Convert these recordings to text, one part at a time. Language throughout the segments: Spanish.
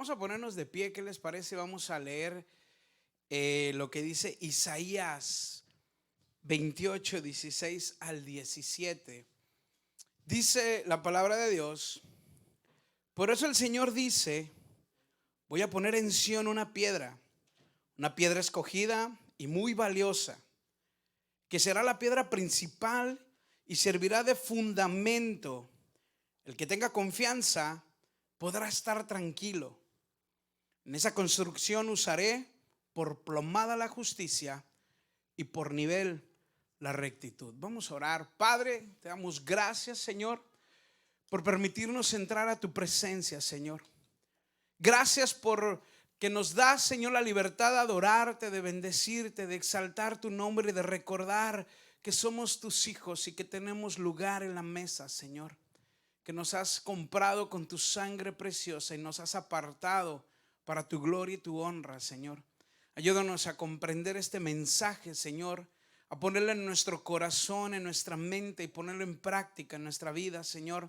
Vamos a ponernos de pie, ¿qué les parece? Vamos a leer lo que dice Isaías 28, 16 al 17. Dice la palabra de Dios: por eso el Señor dice, voy a poner en Sión una piedra escogida y muy valiosa, que será la piedra principal y servirá de fundamento. El que tenga confianza podrá estar tranquilo. En esa construcción usaré por plomada la justicia y por nivel la rectitud. Vamos a orar. Padre, te damos gracias, Señor, por permitirnos entrar a tu presencia, Señor. Gracias por que nos das, Señor, la libertad de adorarte, de bendecirte, de exaltar tu nombre y de recordar que somos tus hijos y que tenemos lugar en la mesa, Señor. Que nos has comprado con tu sangre preciosa y nos has apartado para tu gloria y tu honra, Señor. Ayúdanos a comprender este mensaje, Señor, a ponerlo en nuestro corazón, en nuestra mente y ponerlo en práctica en nuestra vida, Señor.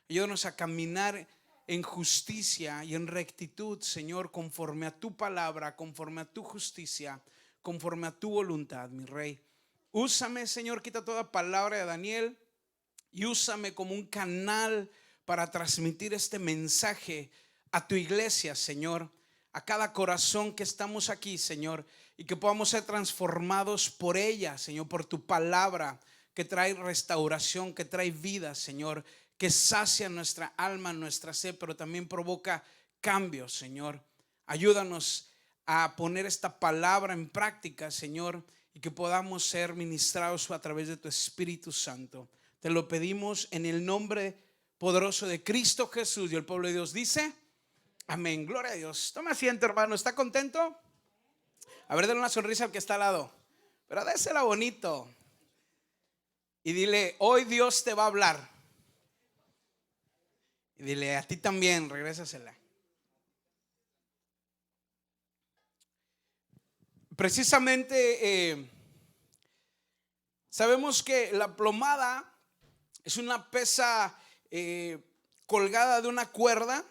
Ayúdanos a caminar en justicia y en rectitud, Señor, conforme a tu palabra, conforme a tu justicia, conforme a tu voluntad, mi Rey. Úsame, Señor, quita toda palabra de Daniel y úsame como un canal para transmitir este mensaje a tu iglesia, Señor, a cada corazón que estamos aquí, Señor, y que podamos ser transformados por ella, Señor, por tu palabra que trae restauración, que trae vida, Señor, que sacia nuestra alma, nuestra sed, pero también provoca cambios, Señor. Ayúdanos a poner esta palabra en práctica, Señor, y que podamos ser ministrados a través de tu Espíritu Santo. Te lo pedimos en el nombre poderoso de Cristo Jesús. Y el pueblo de Dios dice amén. Gloria a Dios. Toma asiento, hermano. ¿Está contento? A ver, dale una sonrisa al que está al lado, pero désela bonito y dile: hoy Dios te va a hablar. Y dile: a ti también, regrésasela. Precisamente sabemos que la plomada es una pesa colgada de una cuerda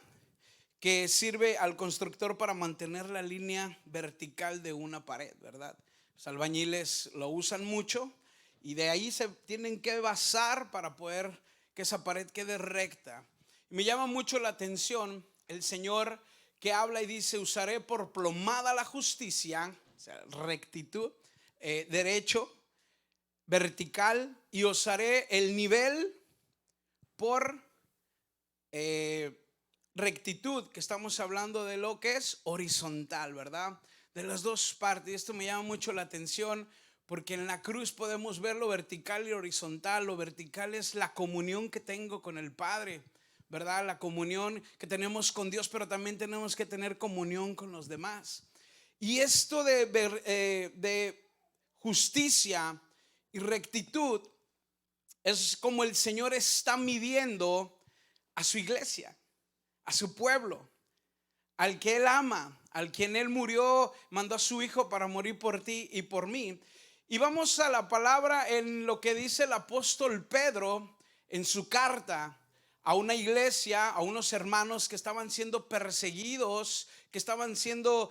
que sirve al constructor para mantener la línea vertical de una pared, ¿verdad? Los albañiles lo usan mucho y de ahí se tienen que basar para poder que esa pared quede recta. Y me llama mucho la atención el Señor que habla y dice: usaré por plomada la justicia, o sea, rectitud, derecho, vertical, y usaré el nivel por rectitud, que estamos hablando de lo que es horizontal, ¿verdad? De las dos partes. Y esto me llama mucho la atención porque en la cruz podemos ver lo vertical y horizontal. Lo vertical es la comunión que tengo con el Padre, ¿verdad? La comunión que tenemos con Dios, pero también tenemos que tener comunión con los demás. Y esto de justicia y rectitud es como el Señor está midiendo a su iglesia, a su pueblo, al que Él ama, al quien Él murió, mandó a su Hijo para morir por ti y por mí. Y vamos a la palabra en lo que dice el apóstol Pedro en su carta a una iglesia, a unos hermanos que estaban siendo perseguidos, que estaban siendo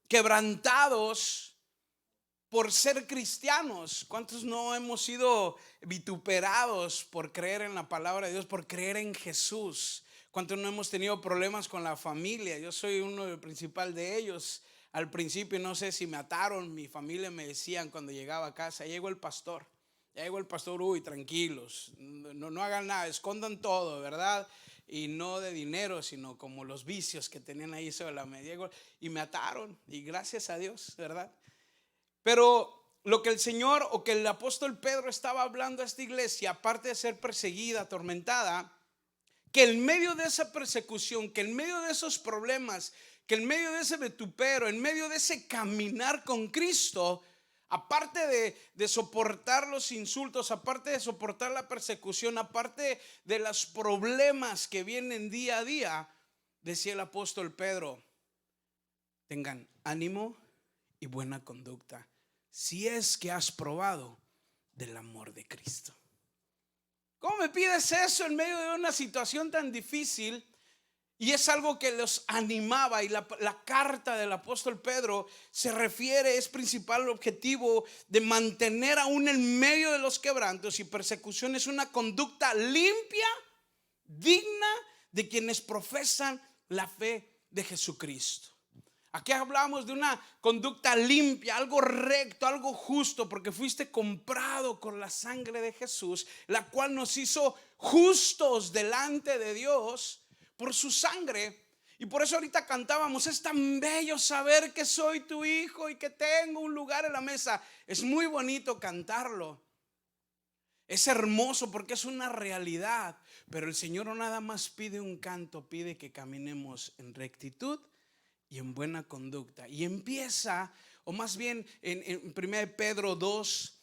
quebrantados por ser cristianos. ¿Cuántos no hemos sido vituperados por creer en la palabra de Dios, por creer en Jesús? ¿Cuántos no hemos tenido problemas con la familia? Yo soy uno principal de ellos. Al principio no sé si me ataron, mi familia me decían cuando llegaba a casa: ya llegó el pastor, ya llegó el pastor. Uy, tranquilos, no hagan nada, escondan todo, ¿verdad? Y no de dinero, sino como los vicios que tenían ahí sobre la media. Y me ataron, y gracias a Dios, ¿verdad? Pero lo que el Señor o que el apóstol Pedro estaba hablando a esta iglesia, aparte de ser perseguida, atormentada, que en medio de esa persecución, que en medio de esos problemas, que en medio de ese vitupero, en medio de ese caminar con Cristo, aparte de soportar los insultos, aparte de soportar la persecución, aparte de los problemas que vienen día a día, decía el apóstol Pedro: tengan ánimo y buena conducta, si es que has probado del amor de Cristo. ¿Cómo me pides eso en medio de una situación tan difícil? Y es algo que los animaba, y la carta del apóstol Pedro se refiere, es principal objetivo de mantener aún en medio de los quebrantos y persecuciones una conducta limpia, digna de quienes profesan la fe de Jesucristo. Aquí hablamos de una conducta limpia, algo recto, algo justo, porque fuiste comprado con la sangre de Jesús, la cual nos hizo justos delante de Dios por su sangre. Y por eso ahorita cantábamos, es tan bello saber que soy tu hijo y que tengo un lugar en la mesa. Es muy bonito cantarlo. Es hermoso porque es una realidad. Pero el Señor no nada más pide un canto, pide que caminemos en rectitud y en buena conducta. Y empieza, o más bien en 1 Pedro 2,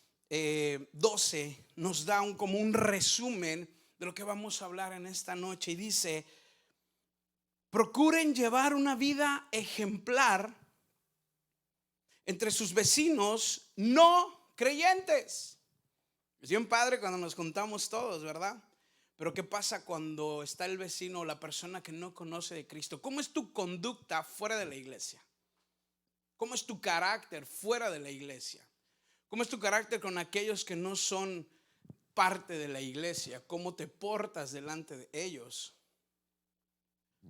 12, nos da como un resumen de lo que vamos a hablar en esta noche. Y dice: procuren llevar una vida ejemplar entre sus vecinos no creyentes. Es bien padre cuando nos juntamos todos, ¿verdad? Pero ¿qué pasa cuando está el vecino o la persona que no conoce de Cristo? ¿Cómo es tu conducta fuera de la iglesia? ¿Cómo es tu carácter fuera de la iglesia? ¿Cómo es tu carácter con aquellos que no son parte de la iglesia? ¿Cómo te portas delante de ellos?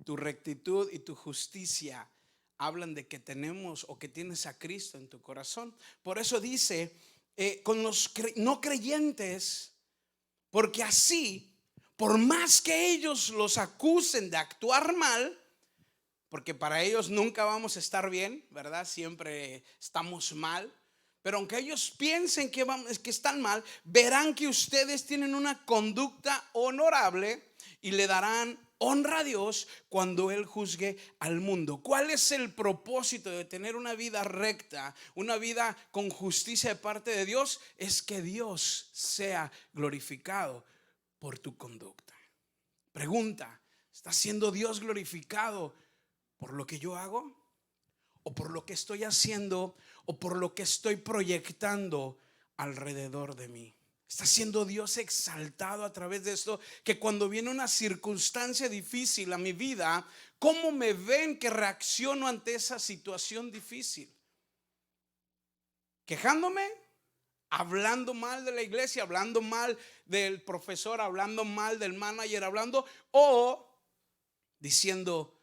Tu rectitud y tu justicia hablan de que tenemos o que tienes a Cristo en tu corazón. Por eso dice, con los no creyentes, porque así, por más que ellos los acusen de actuar mal, porque para ellos nunca vamos a estar bien, ¿verdad? Siempre estamos mal. Pero aunque ellos piensen que están mal, verán que ustedes tienen una conducta honorable y le darán honra a Dios cuando Él juzgue al mundo. ¿Cuál es el propósito de tener una vida recta, una vida con justicia de parte de Dios? Es que Dios sea glorificado por tu conducta. Pregunta: ¿está siendo Dios glorificado por lo que yo hago? ¿O por lo que estoy haciendo? ¿O por lo que estoy proyectando alrededor de mí? ¿Está siendo Dios exaltado a través de esto? Que cuando viene una circunstancia difícil a mi vida, ¿cómo me ven que reacciono ante esa situación difícil? ¿Quejándome? ¿Hablando mal de la iglesia? ¿Hablando mal del profesor? ¿Hablando mal del manager? ¿O diciendo: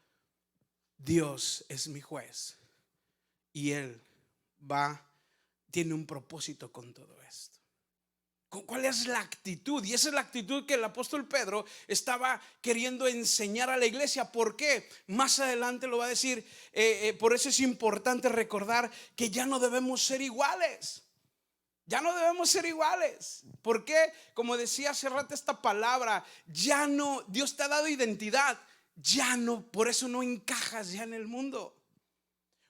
Dios es mi juez y Él tiene un propósito con todo esto? ¿Cuál es la actitud? Y esa es la actitud que el apóstol Pedro estaba queriendo enseñar a la iglesia. ¿Por qué? Más adelante lo va a decir. Por eso es importante recordar que ya no debemos ser iguales. Ya no debemos ser iguales. ¿Por qué? Como decía hace rato esta palabra, ya no, Dios te ha dado identidad. Ya no, por eso no encajas ya en el mundo.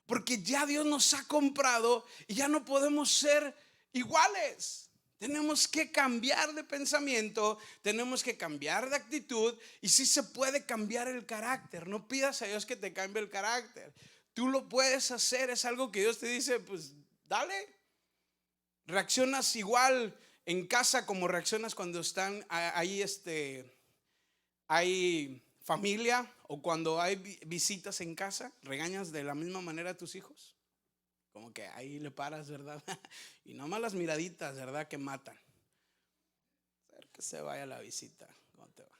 Porque ya Dios nos ha comprado y ya no podemos ser iguales. Tenemos que cambiar de pensamiento, tenemos que cambiar de actitud, y sí se puede cambiar el carácter. No pidas a Dios que te cambie el carácter. Tú lo puedes hacer, es algo que Dios te dice, pues dale. Reaccionas igual en casa como reaccionas cuando están ahí hay familia, o cuando hay visitas en casa. ¿Regañas de la misma manera a tus hijos? Como que ahí le paras, ¿verdad? Y nomás las miraditas, ¿verdad? Que matan. A ver que se vaya la visita. ¿Cómo te va?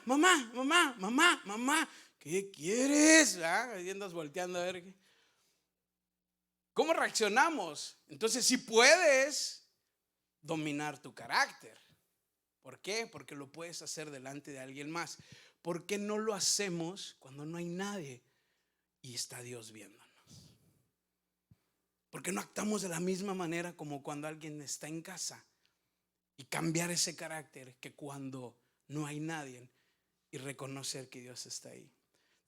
Mamá, ¿qué quieres? Ahí andas volteando a ver qué. ¿Cómo reaccionamos? Entonces, si puedes dominar tu carácter. ¿Por qué? Porque lo puedes hacer delante de alguien más. ¿Por qué no lo hacemos cuando no hay nadie y está Dios viéndonos? ¿Por qué no actuamos de la misma manera como cuando alguien está en casa? Y cambiar ese carácter que cuando no hay nadie, y reconocer que Dios está ahí.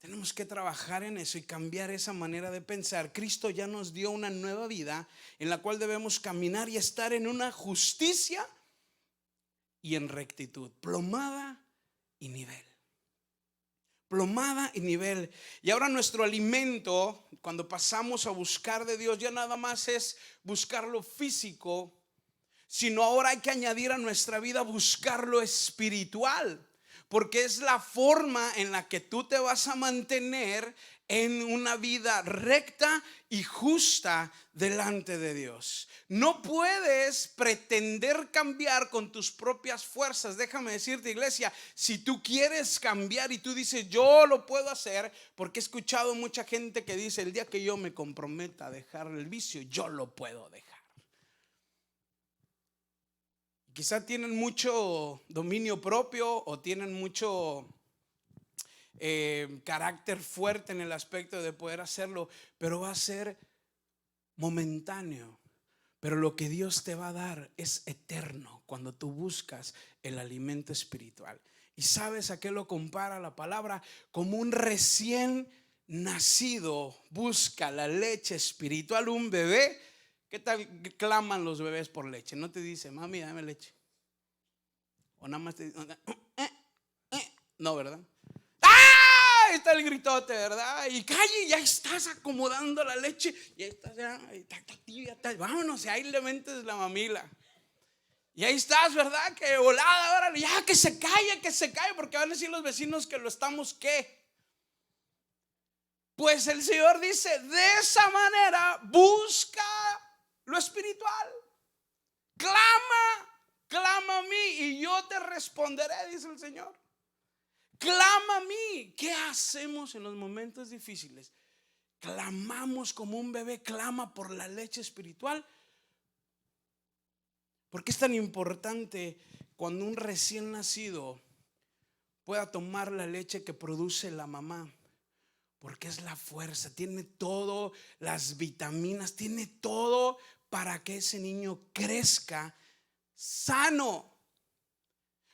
Tenemos que trabajar en eso y cambiar esa manera de pensar. Cristo ya nos dio una nueva vida en la cual debemos caminar y estar en una justicia y en rectitud, plomada y nivel. Plomada y nivel. Y ahora nuestro alimento, cuando pasamos a buscar de Dios, ya nada más es buscar lo físico, sino ahora hay que añadir a nuestra vida buscar lo espiritual, porque es la forma en la que tú te vas a mantener en una vida recta y justa delante de Dios. No puedes pretender cambiar con tus propias fuerzas. Déjame decirte, iglesia, si tú quieres cambiar y tú dices yo lo puedo hacer, porque he escuchado mucha gente que dice el día que yo me comprometa a dejar el vicio, yo lo puedo dejar. Quizá tienen mucho dominio propio o tienen mucho carácter fuerte en el aspecto de poder hacerlo, pero va a ser momentáneo. Pero lo que Dios te va a dar es eterno cuando tú buscas el alimento espiritual. ¿Y sabes a qué lo compara la palabra? Como un recién nacido busca la leche espiritual. Un bebé, ¿qué tal claman los bebés por leche? No te dice, mami, dame leche. O nada más te dice, no, ¿verdad? ¡Ah! Está el gritote, ¿verdad? Y calle, ya estás acomodando la leche. Y ahí estás, ya, vámonos, y ahí le metes la mamila. Y ahí estás, ¿verdad? Que volada, órale, ya que se calle, porque van a decir los vecinos que lo estamos, ¿qué? Pues el Señor dice, de esa manera busca lo espiritual. Clama a mí y yo te responderé, dice el Señor. Clama a mí. ¿Qué hacemos en los momentos difíciles? Clamamos como un bebé clama por la leche espiritual. ¿Por qué es tan importante cuando un recién nacido pueda tomar la leche que produce la mamá? Porque es la fuerza, tiene todo, las vitaminas, tiene todo para que ese niño crezca sano.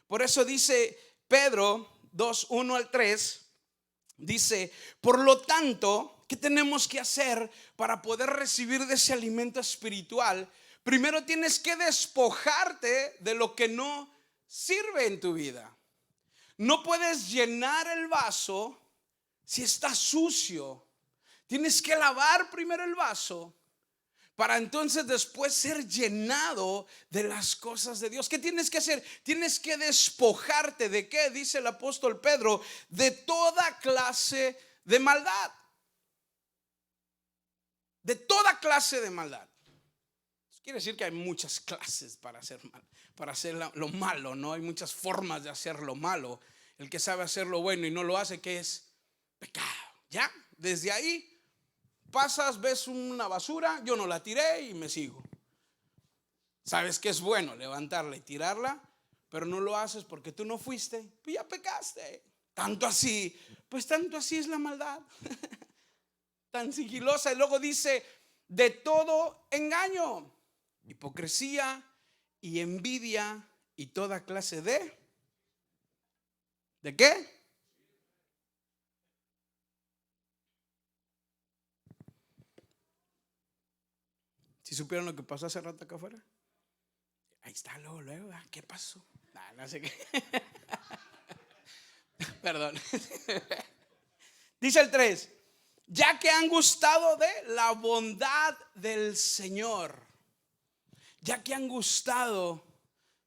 Por eso dice Pedro 2:1-3, dice, por lo tanto, ¿qué tenemos que hacer para poder recibir de ese alimento espiritual? Primero tienes que despojarte de lo que no sirve en tu vida. No puedes llenar el vaso si está sucio. Tienes que lavar primero el vaso para entonces después ser llenado de las cosas de Dios. ¿Qué tienes que hacer? Tienes que despojarte de ¿qué? Dice el apóstol Pedro, de toda clase de maldad. De toda clase de maldad. Eso quiere decir que hay muchas clases para hacer lo malo, ¿no? Hay muchas formas de hacer lo malo. El que sabe hacer lo bueno y no lo hace, ¿qué es? Pecado. ¿Ya? Desde ahí pasas, ves una basura, yo no la tiré y me sigo. Sabes que es bueno levantarla y tirarla, pero no lo haces porque tú no fuiste, pues ya pecaste. Tanto así es la maldad. Tan sigilosa. Y luego dice, de todo engaño, hipocresía y envidia y toda clase ¿de qué? Si supieron lo que pasó hace rato acá afuera. Ahí está, luego, ¿qué pasó? No sé qué. Perdón. Dice el 3, ya que han gustado de la bondad del Señor. Ya que han gustado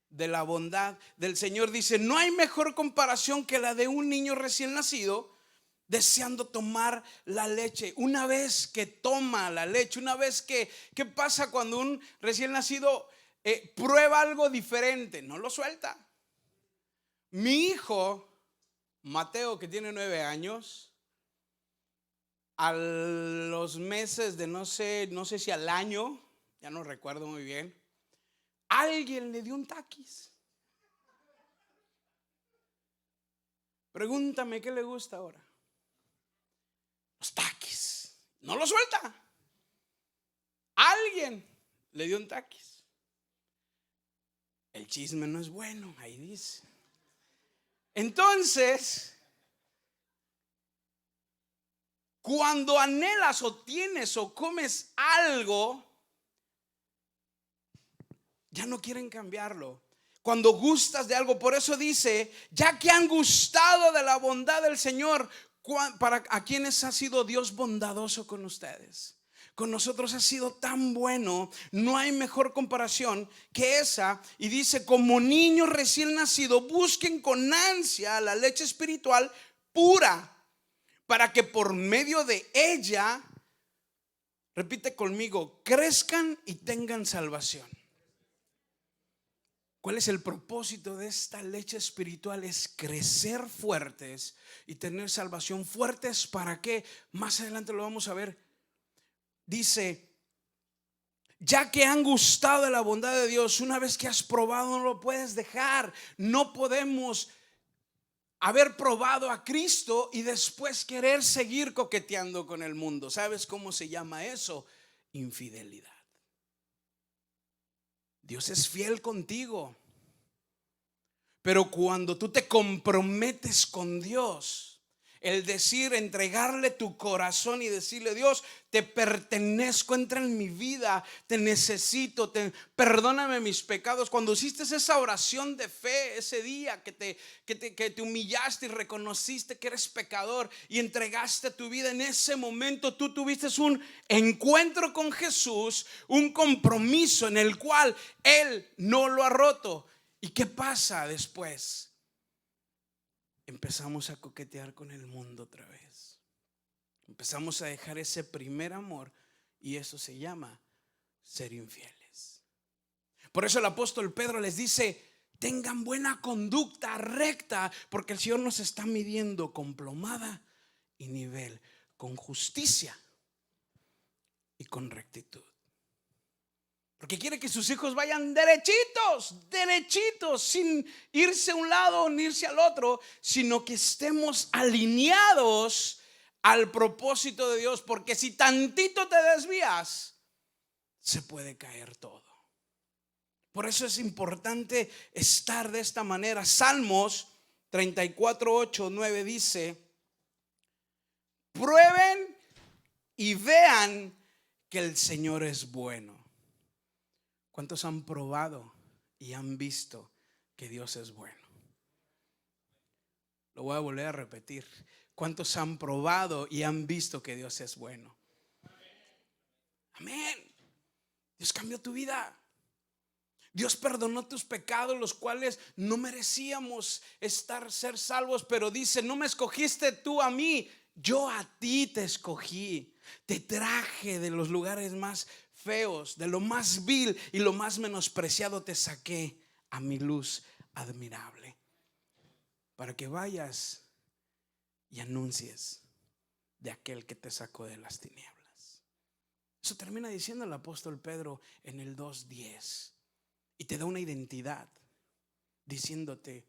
de la bondad del Señor, dice, no hay mejor comparación que la de un niño recién nacido deseando tomar la leche. Una vez que toma la leche, una vez que, ¿qué pasa cuando un recién nacido prueba algo diferente? No lo suelta. Mi hijo Mateo, que tiene 9 años, a los meses de no sé si al año, ya no recuerdo muy bien, alguien le dio un taquis. Pregúntame qué le gusta ahora. Los taquis. No lo suelta. Alguien le dio un taquis. El chisme no es bueno, ahí dice. Entonces, cuando anhelas o tienes o comes algo, ya no quieren cambiarlo. Cuando gustas de algo, por eso dice, ya que han gustado de la bondad del Señor, para a quienes ha sido Dios bondadoso con ustedes. con nosotros ha sido tan bueno. No hay mejor comparación que esa. Y dice, como niños recién nacidos, busquen con ansia la leche espiritual pura, para que por medio de ella, repite conmigo, crezcan y tengan salvación. ¿Cuál es el propósito de esta leche espiritual? Es crecer fuertes y tener salvación. Fuertes, ¿para qué? Más adelante lo vamos a ver. Dice, ya que han gustado de la bondad de Dios, una vez que has probado no lo puedes dejar. No podemos haber probado a Cristo y después querer seguir coqueteando con el mundo. ¿Sabes cómo se llama eso? Infidelidad. Dios es fiel contigo, pero cuando tú te comprometes con Dios, el decir, entregarle tu corazón y decirle, Dios, te pertenezco, entra en mi vida, te necesito, perdóname mis pecados. Cuando hiciste esa oración de fe ese día que te humillaste y reconociste que eres pecador y entregaste tu vida, en ese momento tú tuviste un encuentro con Jesús, un compromiso en el cual Él no lo ha roto. ¿Y qué pasa después? Empezamos a coquetear con el mundo otra vez. Empezamos a dejar ese primer amor, y eso se llama ser infieles. Por eso el apóstol Pedro les dice, tengan buena conducta recta, porque el Señor nos está midiendo con plomada y nivel, con justicia y con rectitud. Porque quiere que sus hijos vayan derechitos, derechitos, sin irse a un lado ni irse al otro, sino que estemos alineados al propósito de Dios. Porque si tantito te desvías, se puede caer todo. Por eso es importante estar de esta manera. Salmos 34, 8, 9 dice, prueben y vean que el Señor es bueno. ¿Cuántos han probado y han visto que Dios es bueno? Lo voy a volver a repetir. ¿Cuántos han probado y han visto que Dios es bueno? Amén. Dios cambió tu vida. Dios perdonó tus pecados, los cuales no merecíamos ser salvos, pero dice, no me escogiste tú a mí, yo a ti te escogí. Te traje de los lugares más feos, de lo más vil y lo más menospreciado, te saqué a mi luz admirable, para que vayas y anuncies de aquel que te sacó de las tinieblas. Eso termina diciendo el apóstol Pedro en el 2:10, y te da una identidad diciéndote,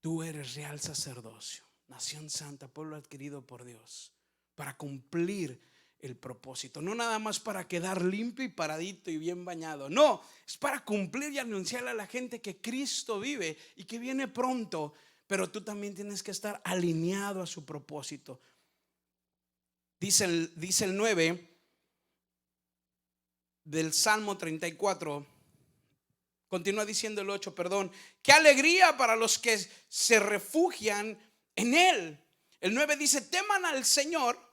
tú eres real sacerdocio, nación santa, pueblo adquirido por Dios, para cumplir el propósito. No nada más para quedar limpio y paradito y bien bañado. No, es para cumplir y anunciarle a la gente que Cristo vive y que viene pronto. Pero tú también tienes que estar alineado a su propósito. Dice el 9 del Salmo 34. Continúa diciendo el 8, perdón. Qué alegría para los que se refugian en Él. El 9 dice, teman al Señor,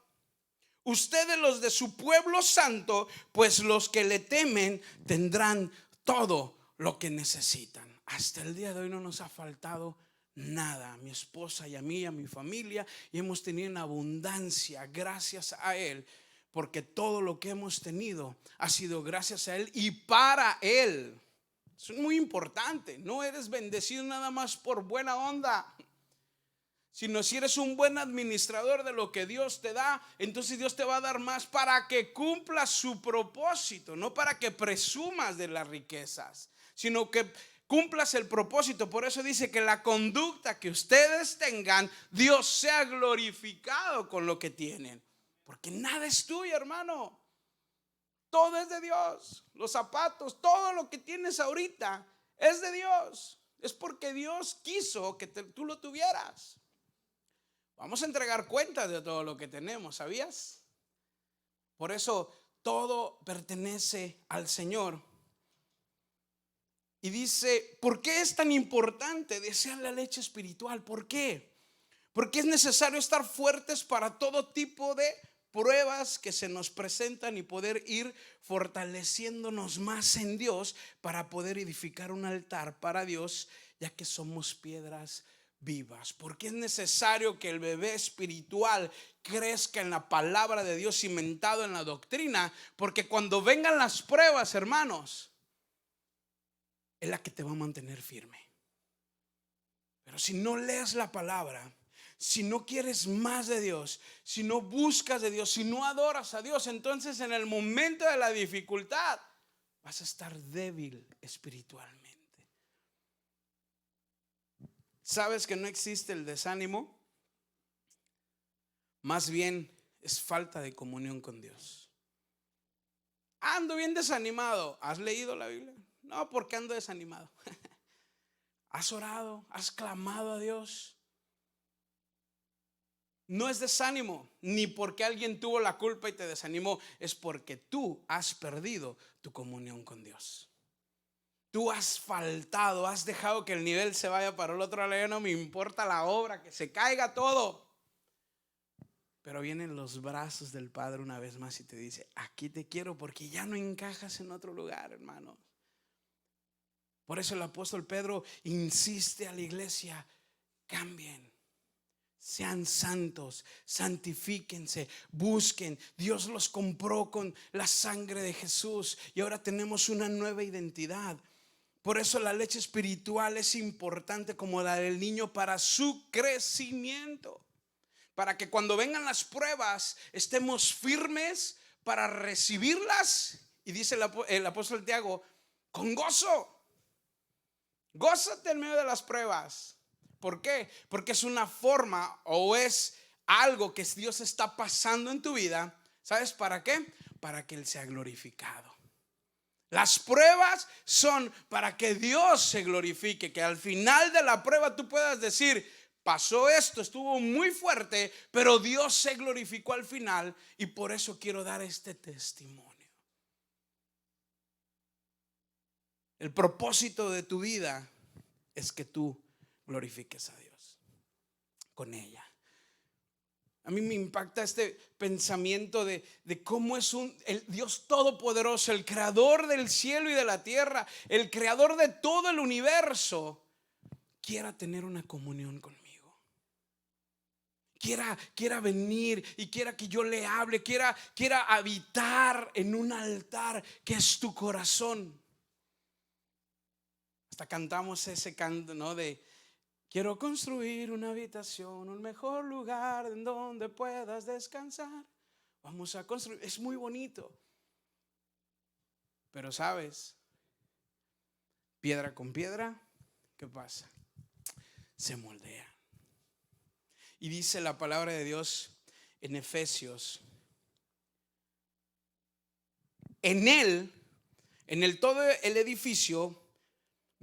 ustedes los de su pueblo santo, pues los que le temen tendrán todo lo que necesitan. Hasta el día de hoy no nos ha faltado nada, a mi esposa y a mí, a mi familia, y hemos tenido en abundancia gracias a Él, porque todo lo que hemos tenido ha sido gracias a Él y para Él. Eso es muy importante. No eres bendecido nada más por buena onda, sino si eres un buen administrador de lo que Dios te da, entonces Dios te va a dar más para que cumplas su propósito, no para que presumas de las riquezas, sino que cumplas el propósito. Por eso dice que la conducta que ustedes tengan, Dios sea glorificado con lo que tienen, porque nada es tuyo, hermano. Todo es de Dios. Los zapatos, todo lo que tienes ahorita es de Dios. Es porque Dios quiso que tú lo tuvieras. Vamos a entregar cuentas de todo lo que tenemos, ¿sabías? Por eso todo pertenece al Señor. Y dice, ¿por qué es tan importante desear la leche espiritual? ¿Por qué? Porque es necesario estar fuertes para todo tipo de pruebas que se nos presentan y poder ir fortaleciéndonos más en Dios para poder edificar un altar para Dios, ya que somos piedras vivas. Porque es necesario que el bebé espiritual crezca en la palabra de Dios, cimentado en la doctrina, porque cuando vengan las pruebas, hermanos, es la que te va a mantener firme. Pero si no lees la palabra, si no quieres más de Dios, si no buscas de Dios, si no adoras a Dios, entonces en el momento de la dificultad vas a estar débil espiritualmente. ¿Sabes que no existe el desánimo? Más bien es falta de comunión con Dios. Ando bien desanimado. ¿Has leído la Biblia? No, porque ando desanimado. ¿Has orado? ¿Has clamado a Dios? No es desánimo, ni porque alguien tuvo la culpa y te desanimó. Es porque tú has perdido tu comunión con Dios. Tú has faltado, has dejado que el nivel se vaya para el otro lado. No me importa la obra, que se caiga todo. Pero vienen los brazos del Padre una vez más y te dice: aquí te quiero, porque ya no encajas en otro lugar, hermanos. Por eso el apóstol Pedro insiste a la iglesia: cambien, sean santos, santifíquense, busquen. Dios los compró con la sangre de Jesús y ahora tenemos una nueva identidad. Por eso la leche espiritual es importante como la del niño para su crecimiento, para que cuando vengan las pruebas estemos firmes para recibirlas. Y dice el apóstol Tiago: con gozo, gózate en medio de las pruebas. ¿Por qué? Porque es una forma o es algo que Dios está pasando en tu vida. ¿Sabes para qué? Para que Él sea glorificado. Las pruebas son para que Dios se glorifique, que al final de la prueba tú puedas decir: pasó esto, estuvo muy fuerte, pero Dios se glorificó al final, y por eso quiero dar este testimonio. El propósito de tu vida es que tú glorifiques a Dios con ella. A mí me impacta este pensamiento de cómo es el Dios todopoderoso, el creador del cielo y de la tierra, el creador de todo el universo, quiera tener una comunión conmigo. Quiera venir y quiera que yo le hable, quiera habitar en un altar que es tu corazón. Hasta cantamos ese canto, ¿no? De: quiero construir una habitación, un mejor lugar en donde puedas descansar. Vamos a construir. Es muy bonito. Pero sabes, piedra con piedra, ¿qué pasa? Se moldea. Y dice la palabra de Dios en Efesios: en él, en el todo el edificio,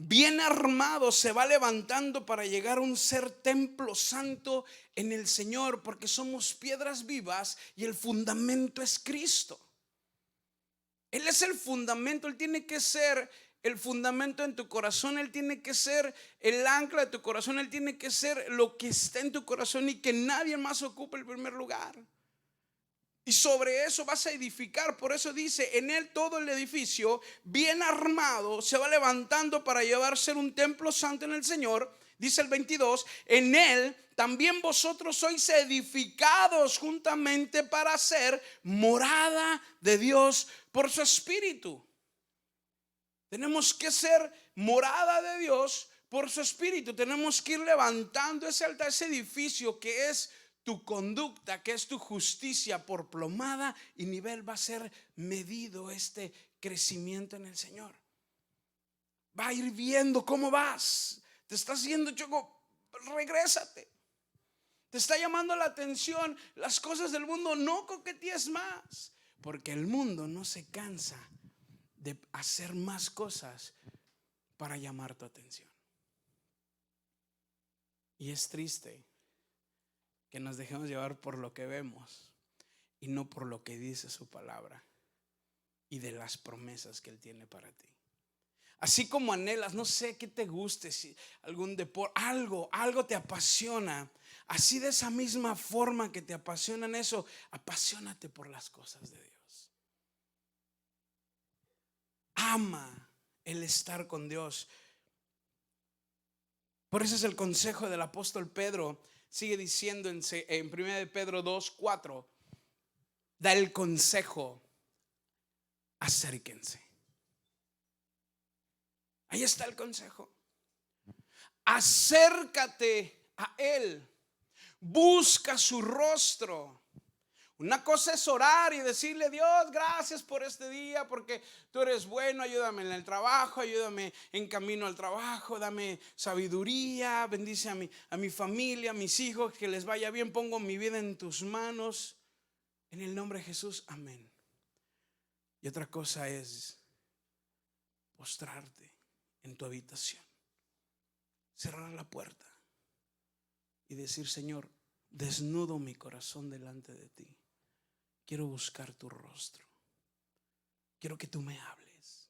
bien armado, se va levantando para llegar a un ser templo santo en el Señor, porque somos piedras vivas y el fundamento es Cristo. Él es el fundamento. Él tiene que ser el fundamento en tu corazón. Él tiene que ser el ancla de tu corazón. Él tiene que ser lo que está en tu corazón y que nadie más ocupe el primer lugar. Y sobre eso vas a edificar. Por eso dice: en él todo el edificio bien armado se va levantando para llevar a ser un templo santo en el Señor. Dice el 22: en él también vosotros sois edificados juntamente para ser morada de Dios por su Espíritu. Tenemos que ser morada de Dios por su Espíritu. Tenemos que ir levantando ese altar, ese edificio que es tu conducta, que es tu justicia. Por plomada y nivel va a ser medido este crecimiento en el Señor. Va a ir viendo cómo vas. Te estás yendo, choco, regrésate. Te está llamando la atención las cosas del mundo, no coquetees más, porque el mundo no se cansa de hacer más cosas para llamar tu atención. Y es triste que nos dejemos llevar por lo que vemos y no por lo que dice su palabra y de las promesas que Él tiene para ti. Así como anhelas, no sé qué te guste, si algún deporte, algo te apasiona. Así de esa misma forma que te apasionan eso, apasionate por las cosas de Dios. Ama el estar con Dios. Por eso es el consejo del apóstol Pedro. Sigue diciendo en 1 de Pedro 2:4, da el consejo: acérquense. Ahí está el consejo. Acércate a Él. Busca su rostro. Una cosa es orar y decirle: Dios, gracias por este día, porque tú eres bueno, ayúdame en el trabajo, ayúdame en camino al trabajo, dame sabiduría, bendice a mi familia, a mis hijos, que les vaya bien, pongo mi vida en tus manos, en el nombre de Jesús, amén. Y otra cosa es postrarte en tu habitación, cerrar la puerta y decir: Señor, desnudo mi corazón delante de ti. Quiero buscar tu rostro. Quiero que tú me hables.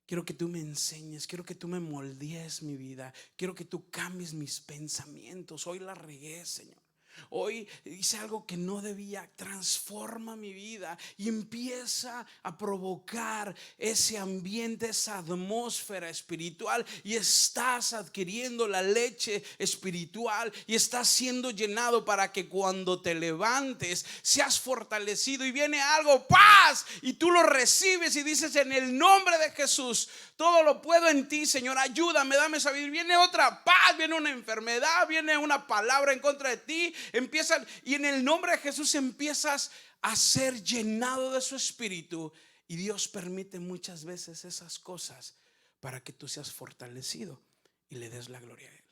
Quiero que tú me enseñes. Quiero que tú me moldees mi vida. Quiero que tú cambies mis pensamientos. Hoy la regué, Señor. Hoy hice algo que no debía. Transforma mi vida y empieza a provocar ese ambiente, esa atmósfera espiritual, y estás adquiriendo la leche espiritual y estás siendo llenado para que cuando te levantes seas fortalecido y viene algo, paz, y tú lo recibes y dices: en el nombre de Jesús todo lo puedo en ti, Señor, ayúdame, dame sabiduría. Viene otra paz, viene una enfermedad, viene una palabra en contra de ti, empiezan, y en el nombre de Jesús empiezas a ser llenado de su espíritu. Y Dios permite muchas veces esas cosas para que tú seas fortalecido y le des la gloria a Él.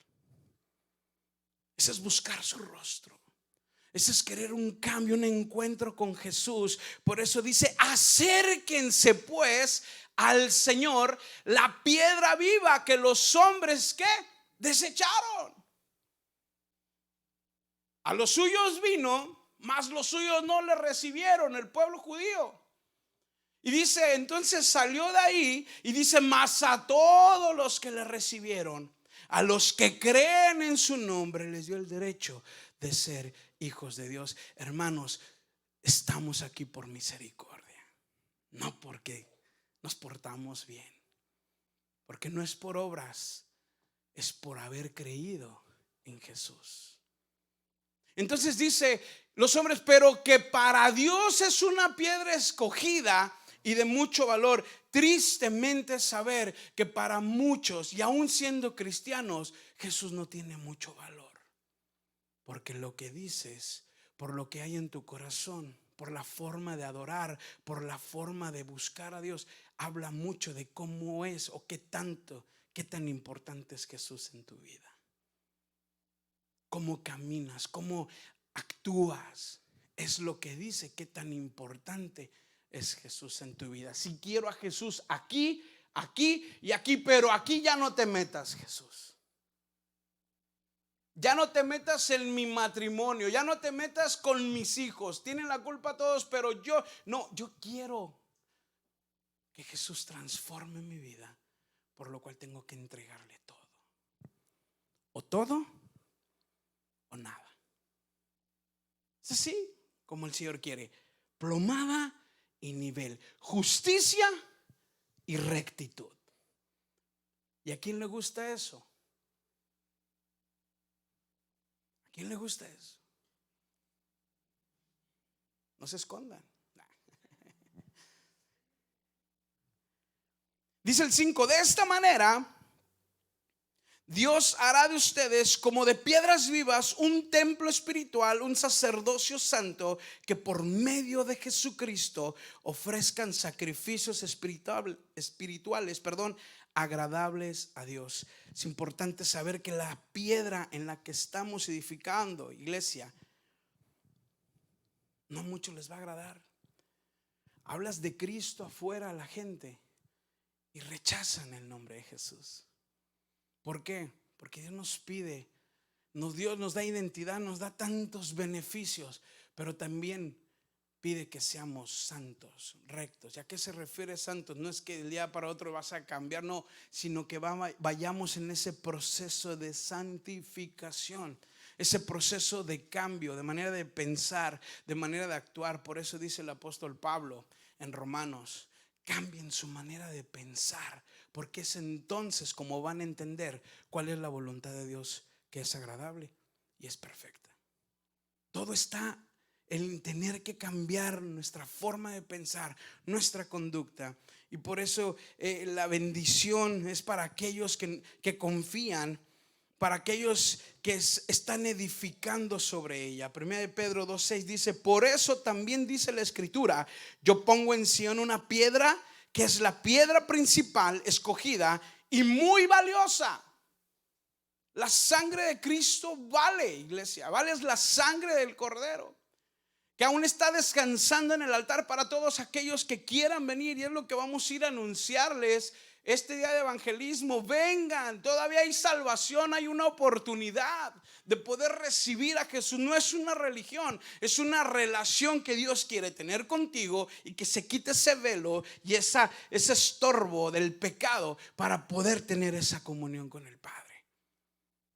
Ese es buscar su rostro. Ese es querer un cambio, un encuentro con Jesús. Por eso dice: acérquense pues al Señor, la piedra viva que los hombres ¿qué? Desecharon. A los suyos vino, mas los suyos no le recibieron, el pueblo judío. Y dice, entonces salió de ahí y dice: mas a todos los que le recibieron, a los que creen en su nombre, les dio el derecho de ser hijos de Dios. Hermanos, estamos aquí por misericordia, no porque nos portamos bien, porque no es por obras, es por haber creído en Jesús. Entonces dice los hombres: pero que para Dios es una piedra escogida y de mucho valor. Tristemente saber que para muchos, y aún siendo cristianos, Jesús no tiene mucho valor. Porque lo que dices, por lo que hay en tu corazón, por la forma de adorar, por la forma de buscar a Dios, habla mucho de cómo es o qué tan importante es Jesús en tu vida. Cómo caminas, cómo actúas, es lo que dice qué tan importante es Jesús en tu vida. Si quiero a Jesús aquí, aquí y aquí, pero aquí ya no te metas, Jesús. Ya no te metas en mi matrimonio, ya no te metas con mis hijos. Tienen la culpa todos, pero yo quiero que Jesús transforme mi vida, por lo cual tengo que entregarle todo. O todo o nada. Es así como el Señor quiere: plomada y nivel, justicia y rectitud. ¿Y a quién le gusta eso? ¿A quién le gusta eso? No se escondan. Dice el 5: de esta manera Dios hará de ustedes como de piedras vivas un templo espiritual, un sacerdocio santo, que por medio de Jesucristo ofrezcan sacrificios espirituales, agradables a Dios. Es importante saber que la piedra en la que estamos edificando, iglesia, no mucho les va a agradar. Hablas de Cristo afuera a la gente y rechazan el nombre de Jesús. ¿Por qué? Porque Dios nos pide, Dios nos da identidad, nos da tantos beneficios, pero también pide que seamos santos, rectos. ¿Y a qué se refiere santos? No es que el día para otro vas a cambiar, no, sino que vayamos en ese proceso de santificación, ese proceso de cambio, de manera de pensar, de manera de actuar. Por eso dice el apóstol Pablo en Romanos: cambien su manera de pensar, porque es entonces como van a entender cuál es la voluntad de Dios, que es agradable y es perfecta. Todo está en tener que cambiar nuestra forma de pensar, nuestra conducta. Y por eso la bendición es para aquellos que confían, para aquellos que están edificando sobre ella. Primera de Pedro 2:6 dice: por eso también dice la Escritura: yo pongo en Sión una piedra que es la piedra principal, escogida y muy valiosa. La sangre de Cristo vale, iglesia, vale la sangre del Cordero, que aún está descansando en el altar para todos aquellos que quieran venir. Y es lo que vamos a ir a anunciarles este día de evangelismo: vengan, todavía hay salvación, hay una oportunidad de poder recibir a Jesús. No es una religión, es una relación que Dios quiere tener contigo, y que se quite ese velo y ese estorbo del pecado para poder tener esa comunión con el Padre.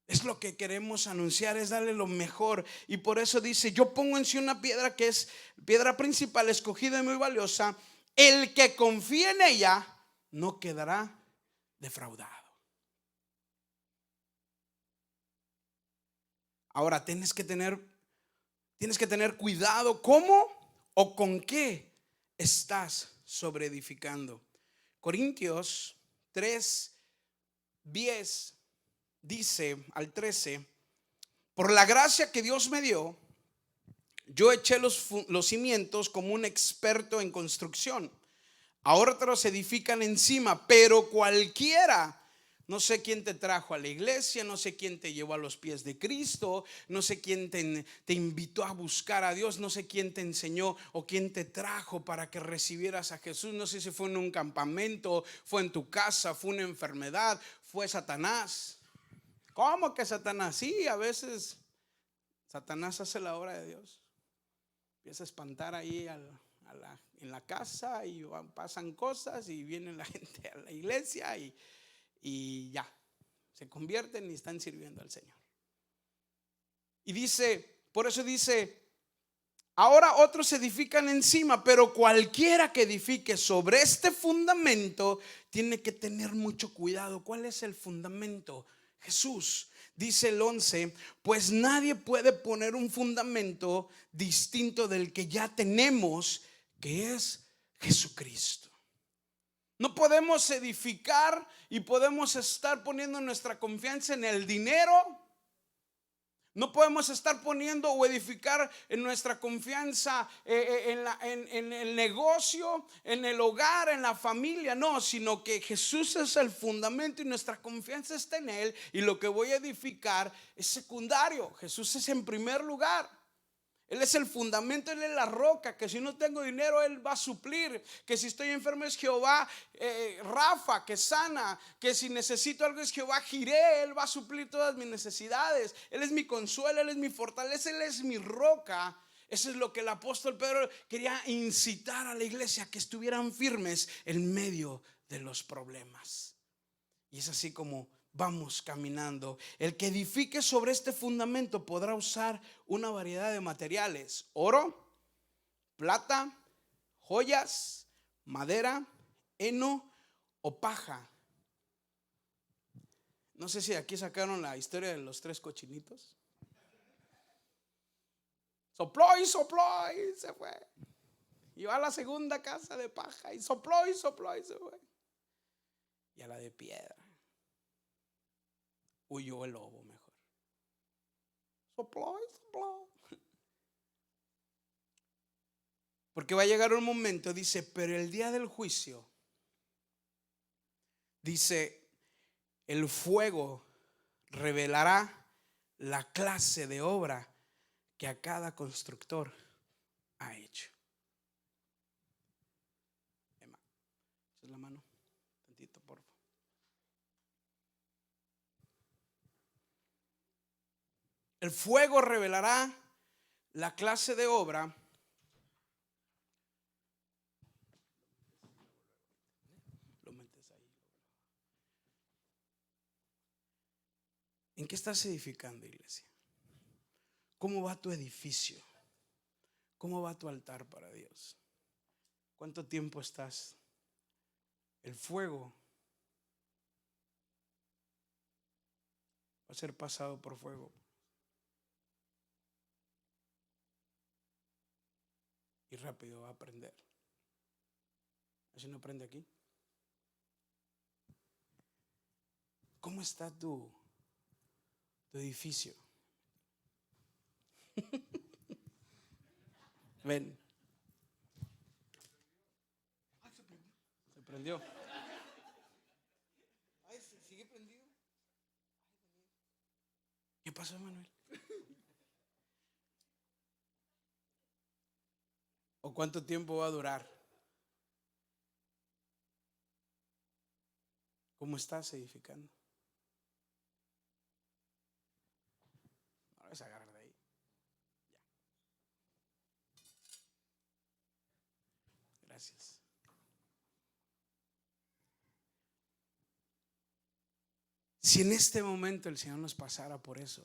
Es lo que queremos anunciar, es darle lo mejor. Y por eso dice: yo pongo en sí una piedra que es piedra principal, escogida y muy valiosa. El que confía en ella no quedará defraudado. Ahora tienes que tener cuidado cómo o con qué estás sobreedificando. Corintios 3:10 dice al 13: por la gracia que Dios me dio, yo eché los cimientos como un experto en construcción. Ahora otros edifican encima, pero cualquiera, no sé quién te trajo a la iglesia, no sé quién te llevó a los pies de Cristo, no sé quién te invitó a buscar a Dios, no sé quién te enseñó o quién te trajo para que recibieras a Jesús. No sé si fue en un campamento, fue en tu casa, fue una enfermedad, fue Satanás. ¿Cómo que Satanás? Sí, a veces Satanás hace la obra de Dios. Empieza a espantar ahí en la casa, y pasan cosas, y viene la gente a la iglesia y ya, se convierten y están sirviendo al Señor. Y dice, por eso dice: ahora otros edifican encima, pero cualquiera que edifique sobre este fundamento tiene que tener mucho cuidado. ¿Cuál es el fundamento? Jesús. Dice el 11: pues nadie puede poner un fundamento distinto del que ya tenemos, que es Jesucristo. No podemos edificar y podemos estar poniendo nuestra confianza en el dinero. No podemos estar poniendo o edificar en nuestra confianza en el negocio, en el hogar, en la familia. No, sino que Jesús es el fundamento y nuestra confianza está en Él. Y lo que voy a edificar es secundario. Jesús es en primer lugar. Él es el fundamento, Él es la roca, que si no tengo dinero Él va a suplir, que si estoy enfermo es Jehová Rafa, que sana, que si necesito algo es Jehová Jireh, Él va a suplir todas mis necesidades. Él es mi consuelo, Él es mi fortaleza, Él es mi roca. Eso es lo que el apóstol Pedro quería incitar a la iglesia, que estuvieran firmes en medio de los problemas. Y es así como vamos caminando. El que edifique sobre este fundamento podrá usar una variedad de materiales: oro, plata, joyas, madera, heno o paja. No sé si aquí sacaron la historia de los 3 cochinitos. Sopló y se fue. Y va a la segunda casa de paja y sopló y se fue. Y a la de piedra huyó el lobo mejor. Sopló. Porque va a llegar un momento, dice, pero el día del juicio, dice, el fuego revelará la clase de obra que a cada constructor ha hecho. Emma, ¿echas la mano? Tantito, por favor. El fuego revelará la clase de obra ¿En qué estás edificando, iglesia? ¿Cómo va tu edificio? ¿Cómo va tu altar para Dios? ¿Cuánto tiempo estás? El fuego va a ser pasado por fuego. Y rápido va a prender. ¿Así no prende aquí? ¿Cómo está tu edificio? Ven. Se prendió. Ay, sigue prendido. ¿Qué pasó, Manuel? ¿O cuánto tiempo va a durar? ¿Cómo estás edificando? No lo vas a agarrar de ahí. Ya. Gracias. Si en este momento el Señor nos pasara por eso,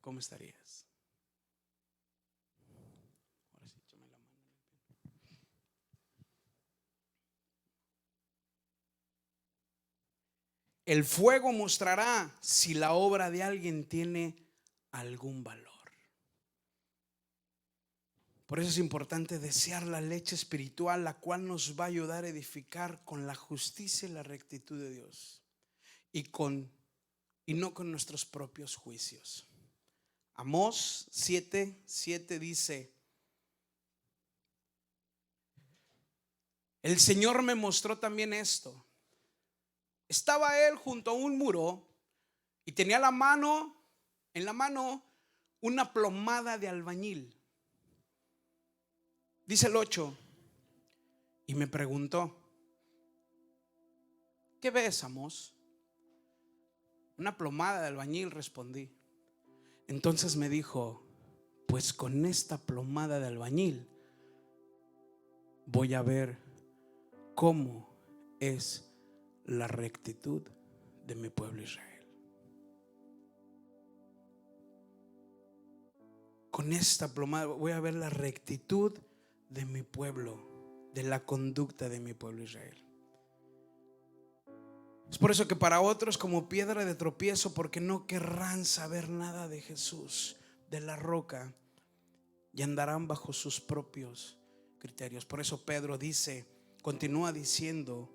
¿cómo estarías? Ahora sí, échame la mano. El fuego mostrará si la obra de alguien tiene algún valor. Por eso es importante desear la leche espiritual, la cual nos va a ayudar a edificar con la justicia y la rectitud de Dios y no con nuestros propios juicios. Amós 7:7 dice: el Señor me mostró también esto. Estaba él junto a un muro y tenía en la mano una plomada de albañil. Dice el 8, y me preguntó: ¿qué ves, Amós? Una plomada de albañil, respondí. Entonces me dijo: pues con esta plomada de albañil voy a ver cómo es la rectitud de mi pueblo Israel. Con esta plomada voy a ver la rectitud de mi pueblo, de la conducta de mi pueblo Israel. Es por eso que para otros como piedra de tropiezo, porque no querrán saber nada de Jesús, de la roca, y andarán bajo sus propios criterios. Por eso Pedro continúa diciendo: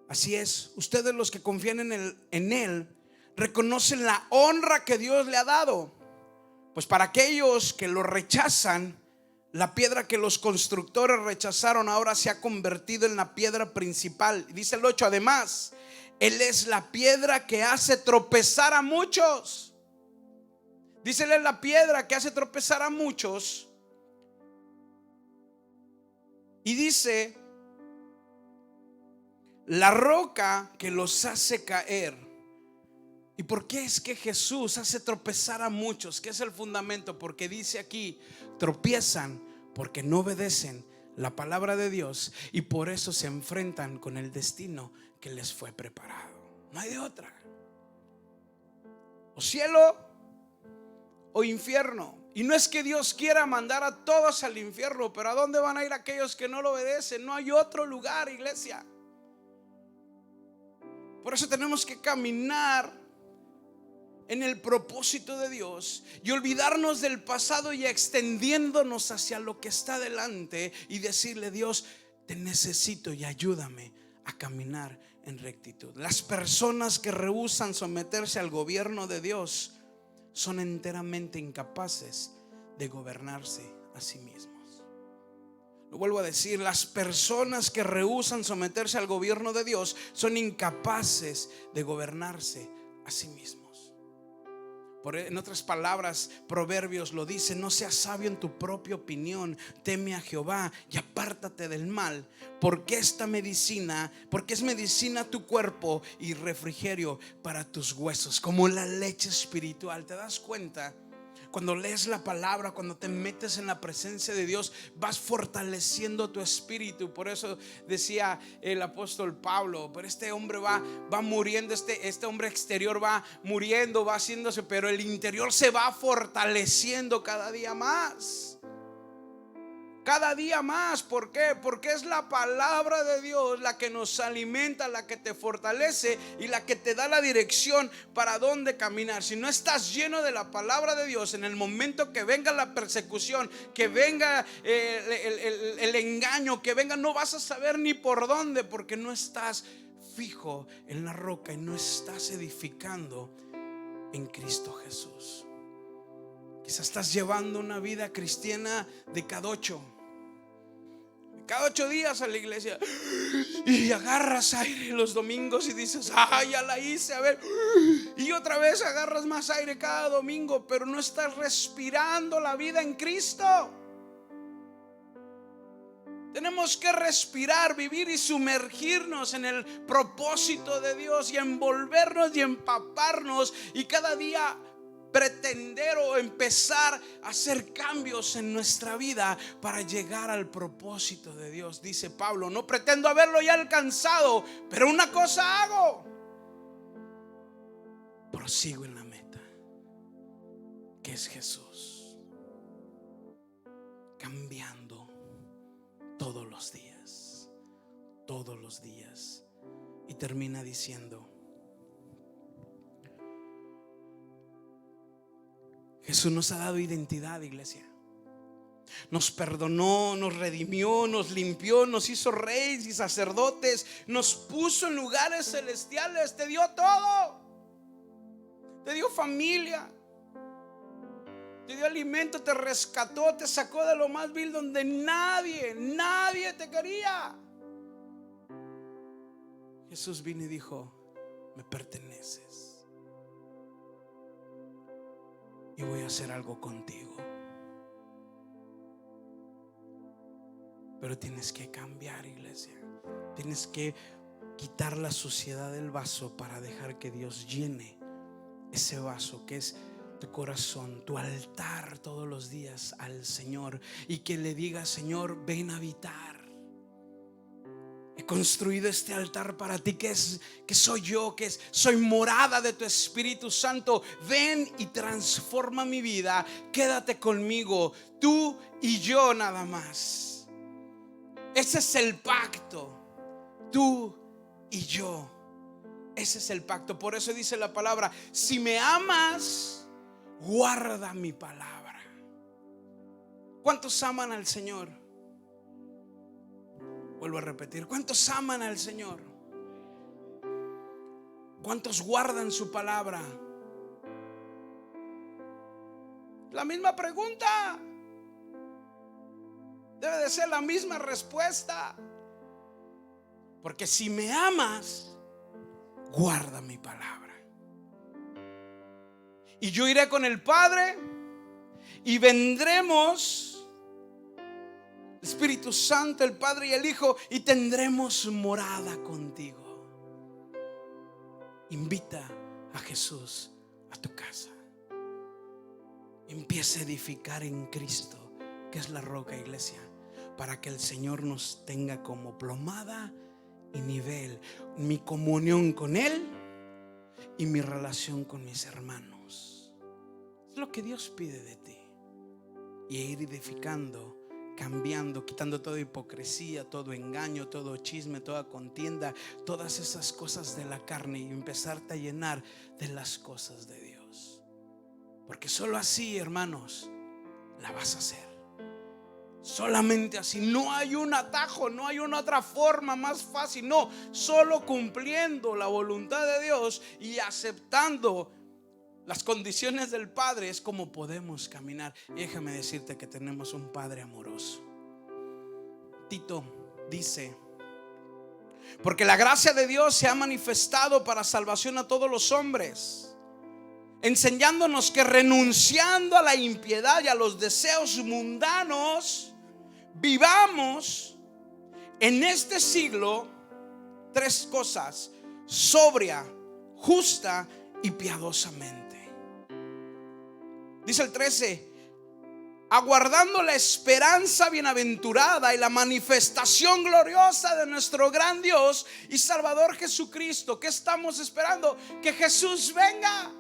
así es, ustedes los que confían en él reconocen la honra que Dios le ha dado. Pues para aquellos que lo rechazan, la piedra que los constructores rechazaron ahora se ha convertido en la piedra principal. Dice el 8, además, él es la piedra que hace tropezar a muchos. Dice, él es la piedra que hace tropezar a muchos. Y dice, la roca que los hace caer. ¿Y por qué es que Jesús hace tropezar a muchos? ¿Qué es el fundamento? Porque dice aquí, tropiezan porque no obedecen la palabra de Dios y por eso se enfrentan con el destino que les fue preparado. No hay de otra. O cielo o infierno. Y no es que Dios quiera mandar a todos al infierno, pero ¿a dónde van a ir aquellos que no lo obedecen? No hay otro lugar, iglesia. Por eso tenemos que caminar en el propósito de Dios y olvidarnos del pasado y extendiéndonos hacia lo que está delante y decirle: Dios, te necesito y ayúdame a caminar en rectitud. Las personas que rehúsan someterse al gobierno de Dios son enteramente incapaces de gobernarse a sí mismos. Lo vuelvo a decir, las personas que rehúsan someterse al gobierno de Dios son incapaces de gobernarse a sí mismos. En otras palabras, Proverbios lo dice: no seas sabio en tu propia opinión, teme a Jehová y apártate del mal, porque es medicina a tu cuerpo y refrigerio para tus huesos, como la leche espiritual. ¿Te das cuenta? Cuando lees la palabra, cuando te metes en la presencia de Dios, vas fortaleciendo tu espíritu. Por eso decía el apóstol Pablo, pero este hombre va muriendo, este hombre exterior va muriendo, va haciéndose, pero el interior se va fortaleciendo cada día más. Cada día más. ¿Por qué? Porque es la palabra de Dios la que nos alimenta, la que te fortalece y la que te da la dirección para dónde caminar. Si no estás lleno de la palabra de Dios, en el momento que venga la persecución, que venga el engaño, que venga, no vas a saber ni por dónde, porque no estás fijo en la roca y no estás edificando en Cristo Jesús. Quizás estás llevando una vida cristiana de cada 8 días a la iglesia y agarras aire los domingos y dices: ay, ya la hice, a ver, y otra vez agarras más aire cada domingo, pero no estás respirando la vida en Cristo. Tenemos que respirar, vivir y sumergirnos en el propósito de Dios y envolvernos y empaparnos y cada día pretender o empezar a hacer cambios en nuestra vida para llegar al propósito de Dios. Dice Pablo: no pretendo haberlo ya alcanzado, pero una cosa hago: prosigo en la meta, que es Jesús, cambiando todos los días, todos los días. Y termina diciendo: Jesús nos ha dado identidad, iglesia. Nos perdonó, nos redimió, nos limpió, nos hizo reyes y sacerdotes, nos puso en lugares celestiales, te dio todo. Te dio familia, te dio alimento, te rescató, te sacó de lo más vil donde nadie te quería. Jesús vino y dijo: me perteneces y voy a hacer algo contigo. Pero tienes que cambiar, iglesia. Tienes que quitar la suciedad del vaso para dejar que Dios llene ese vaso que es tu corazón, tu altar todos los días al Señor, y que le digas: Señor, ven a habitar. He construido este altar para ti, que soy yo, soy morada de tu Espíritu Santo. Ven y transforma mi vida. Quédate conmigo, tú y yo nada más. Ese es el pacto, tú y yo. Ese es el pacto. Por eso dice la palabra: si me amas, guarda mi palabra. ¿Cuántos aman al Señor? Vuelvo a repetir: ¿cuántos aman al Señor? ¿Cuántos guardan su palabra? La misma pregunta. Debe de ser la misma respuesta. Porque si me amas, guarda mi palabra. Y yo iré con el Padre y vendremos, Espíritu Santo, el Padre y el Hijo, y tendremos morada contigo. Invita a Jesús a tu casa. Empieza a edificar en Cristo, que es la roca, iglesia, para que el Señor nos tenga como plomada y nivel. Mi comunión con Él y mi relación con mis hermanos. Es lo que Dios pide de ti. Y ir edificando, cambiando, quitando toda hipocresía, todo engaño, todo chisme, toda contienda, todas esas cosas de la carne, y empezarte a llenar de las cosas de Dios. Porque solo así, hermanos, la vas a hacer. Solamente así. No hay un atajo, no hay una otra forma más fácil. No, solo cumpliendo la voluntad de Dios y aceptando las condiciones del Padre es como podemos caminar. Y déjame decirte que tenemos un Padre amoroso. Tito dice: porque la gracia de Dios se ha manifestado para salvación a todos los hombres, enseñándonos que renunciando a la impiedad y a los deseos mundanos, vivamos en este siglo 3 cosas: sobria, justa y piadosamente. Dice el 13: aguardando la esperanza bienaventurada y la manifestación gloriosa de nuestro gran Dios y Salvador Jesucristo. ¿Qué estamos esperando? Que Jesús venga.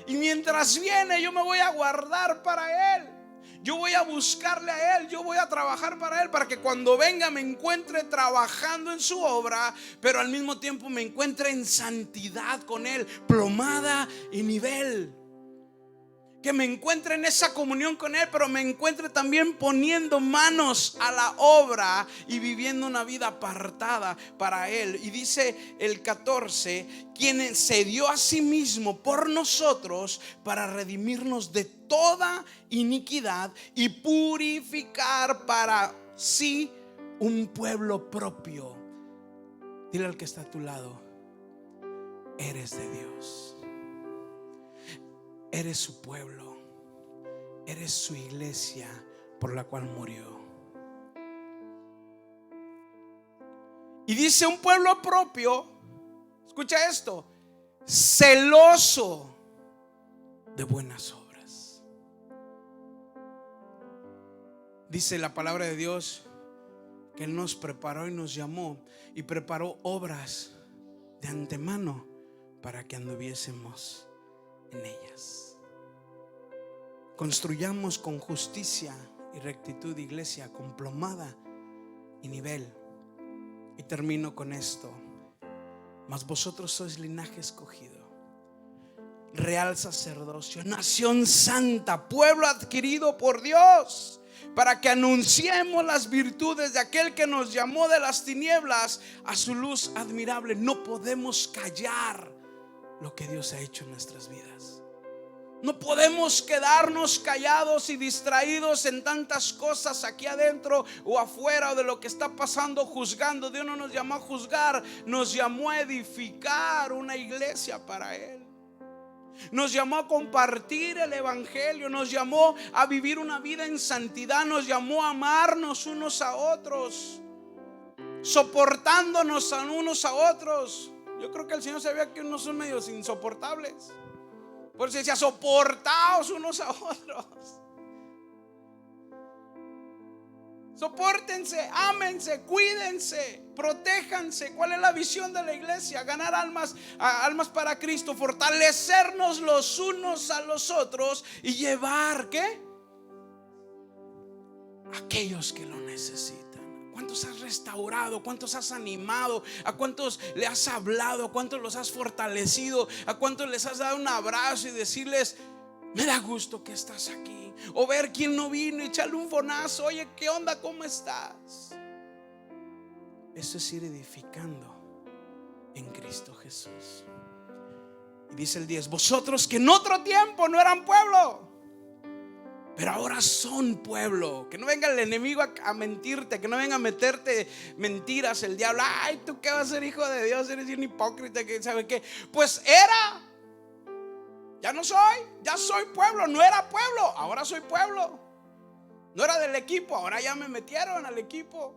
Y mientras viene, yo me voy a guardar para Él. Yo voy a buscarle a Él, yo voy a trabajar para Él, para que cuando venga me encuentre trabajando en su obra, pero al mismo tiempo me encuentre en santidad con Él, plomada y nivel. Que me encuentre en esa comunión con Él, pero me encuentre también poniendo manos a la obra y viviendo una vida apartada para Él. Y dice el 14: quien se dio a sí mismo por nosotros para redimirnos de toda iniquidad y purificar para sí un pueblo propio. Dile al que está a tu lado: eres de Dios. Eres su pueblo, eres su iglesia por la cual murió. Y dice un pueblo propio, escucha esto, celoso de buenas obras. Dice la palabra de Dios que Él nos preparó y nos llamó y preparó obras de antemano para que anduviésemos en ellas. Construyamos con justicia y rectitud, iglesia, con plomada y nivel. Y termino con esto: mas vosotros sois linaje escogido, real sacerdocio, nación santa, pueblo adquirido por Dios, para que anunciemos las virtudes de aquel que nos llamó de las tinieblas a su luz admirable. No podemos callar lo que Dios ha hecho en nuestras vidas. No podemos quedarnos callados y distraídos en tantas cosas aquí adentro o afuera, o de lo que está pasando, juzgando. Dios no nos llamó a juzgar, nos llamó a edificar una iglesia para Él. Nos llamó a compartir el evangelio, nos llamó a vivir una vida en santidad, nos llamó a amarnos unos a otros, soportándonos a unos a otros. Yo creo que el Señor sabía que unos son medios insoportables. Por eso decía: soportaos unos a otros. Sopórtense, ámense, cuídense, protéjanse. ¿Cuál es la visión de la iglesia? Ganar almas para Cristo, fortalecernos los unos a los otros y llevar, ¿qué? Aquellos que lo necesitan. ¿Cuántos has restaurado? ¿Cuántos has animado? ¿A cuántos le has hablado? ¿A cuántos los has fortalecido? ¿A cuántos les has dado un abrazo y decirles: me da gusto que estás aquí? O ver quién no vino y echarle un fonazo: oye, ¿qué onda? ¿Cómo estás? Eso es ir edificando en Cristo Jesús. Y dice el 10: vosotros que en otro tiempo no eran pueblo, pero ahora son pueblo. Que no venga el enemigo a mentirte, que no venga a meterte mentiras el diablo. Ay, tú qué vas a ser hijo de Dios, eres un hipócrita, que sabe qué. Pues era, ya no soy, ya soy pueblo. No era pueblo, ahora soy pueblo. No era del equipo, ahora ya me metieron al equipo.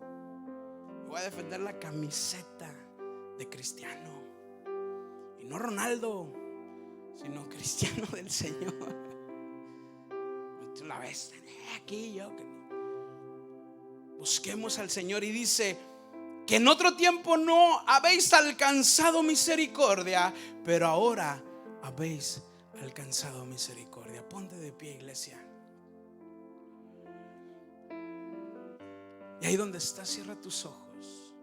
Voy a defender la camiseta de cristiano. Y no Ronaldo, sino cristiano del Señor. Tú la ves aquí, yo. Busquemos al Señor. Y dice que en otro tiempo no habéis alcanzado misericordia, pero ahora habéis alcanzado misericordia. Ponte de pie, iglesia. Y ahí donde estás, cierra tus ojos.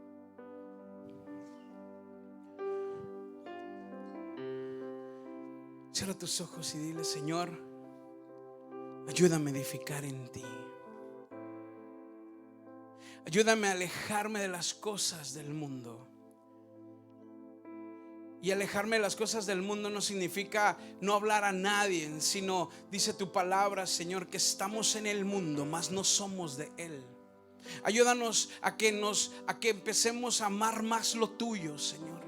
Cierra tus ojos y dile: Señor, ayúdame a edificar en ti. Ayúdame a alejarme de las cosas del mundo. Y alejarme de las cosas del mundo no significa no hablar a nadie, sino dice tu palabra, Señor, que estamos en el mundo, mas no somos de él. Ayúdanos a que empecemos a amar más lo tuyo, Señor.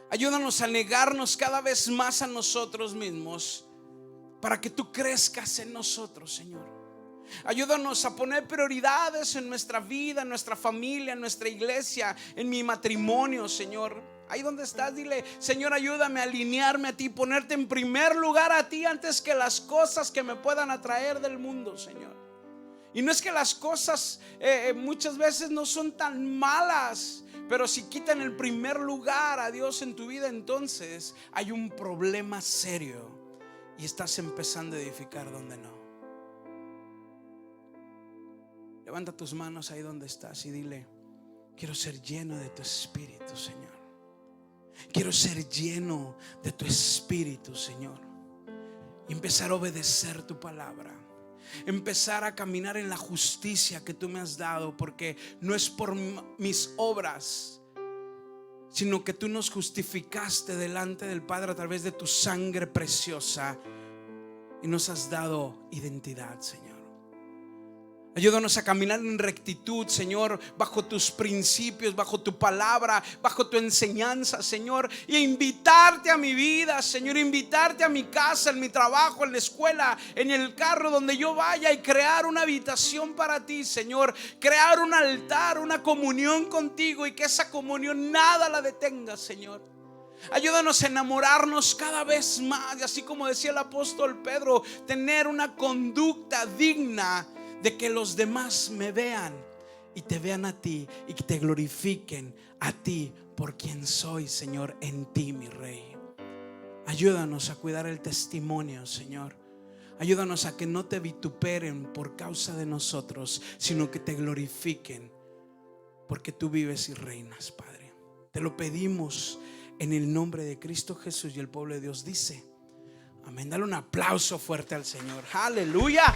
Ayúdanos a negarnos cada vez más a nosotros mismos, para que tú crezcas en nosotros, Señor. Ayúdanos a poner prioridades en nuestra vida, en nuestra familia, en nuestra iglesia, en mi matrimonio, Señor. Ahí donde estás, dile: Señor, ayúdame a alinearme a ti, ponerte en primer lugar a ti antes que las cosas que me puedan atraer del mundo, Señor. Y no es que las cosas muchas veces no son tan malas, pero si quitan el primer lugar a Dios en tu vida, entonces hay un problema serio y estás empezando a edificar donde no. Levanta tus manos ahí donde estás y dile: quiero ser lleno de tu Espíritu, Señor. Quiero ser lleno de tu Espíritu, Señor. Y empezar a obedecer tu palabra. Empezar a caminar en la justicia que tú me has dado, porque no es por mis obras, sino que tú nos justificaste delante del Padre a través de tu sangre preciosa y nos has dado identidad, Señor. Ayúdanos a caminar en rectitud, Señor, bajo tus principios, bajo tu palabra, bajo tu enseñanza, Señor. Y invitarte a mi vida, Señor, invitarte a mi casa, en mi trabajo, en la escuela, en el carro, donde yo vaya, y crear una habitación para ti, Señor. Crear un altar, una comunión contigo, y que esa comunión nada la detenga, Señor. Ayúdanos a enamorarnos cada vez más, y así como decía el apóstol Pedro, tener una conducta digna de que los demás me vean y te vean a ti, y que te glorifiquen a ti por quien soy, Señor, en ti, mi Rey. Ayúdanos a cuidar el testimonio, Señor. Ayúdanos a que no te vituperen por causa de nosotros, sino que te glorifiquen porque tú vives y reinas, Padre. Te lo pedimos en el nombre de Cristo Jesús, y el pueblo de Dios dice: amén. Dale un aplauso fuerte al Señor. Aleluya.